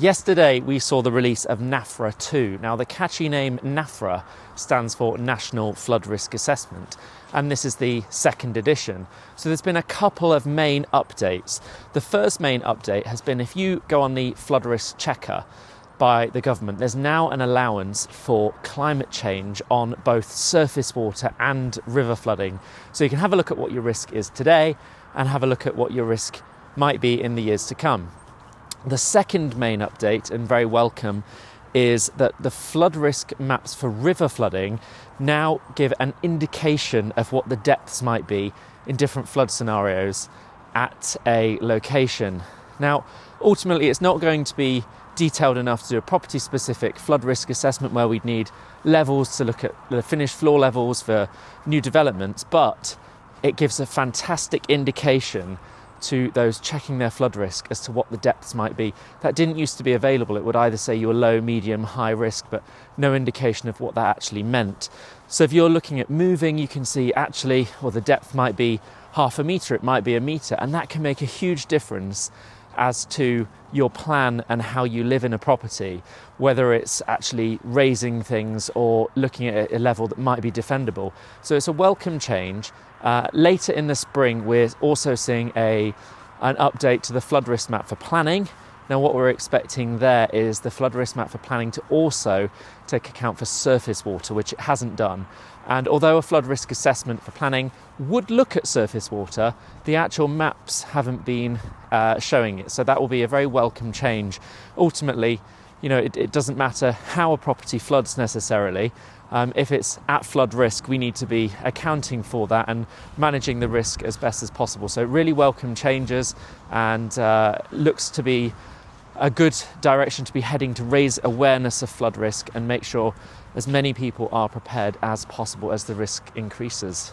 Yesterday we saw the release of NaFRA2. Now the catchy name NAFRA stands for National Flood Risk Assessment, and this is the second edition. So there's been a couple of main updates. The first main update has been, if you go on the flood risk checker by the government, there's now an allowance for climate change on both surface water and river flooding. So you can have a look at what your risk is today and have a look at what your risk might be in the years to come. The second main update, and very welcome, is that the flood risk maps for river flooding now give an indication of what the depths might be in different flood scenarios at a location. Now, ultimately, it's not going to be detailed enough to do a property-specific flood risk assessment where we'd need levels to look at the finished floor levels for new developments, but it gives a fantastic indication to those checking their flood risk as to what the depths might be. That didn't used to be available. It would either say you were low, medium, high risk, but no indication of what that actually meant. So if you're looking at moving, you can see actually, well, the depth might be half a metre, it might be a metre, and that can make a huge difference as to your plan and how you live in a property, whether it's actually raising things or looking at a level that might be defendable. So it's a welcome change. Later in the spring, we're also seeing an update to the flood risk map for planning. Now, what we're expecting there is the flood risk map for planning to also take account for surface water, which it hasn't done. And although a flood risk assessment for planning would look at surface water, the actual maps haven't been showing it. So that will be a very welcome change. Ultimately, it doesn't matter how a property floods necessarily. If it's at flood risk, we need to be accounting for that and managing the risk as best as possible. So really welcome changes, and looks to be a good direction to be heading to raise awareness of flood risk and make sure as many people are prepared as possible as the risk increases.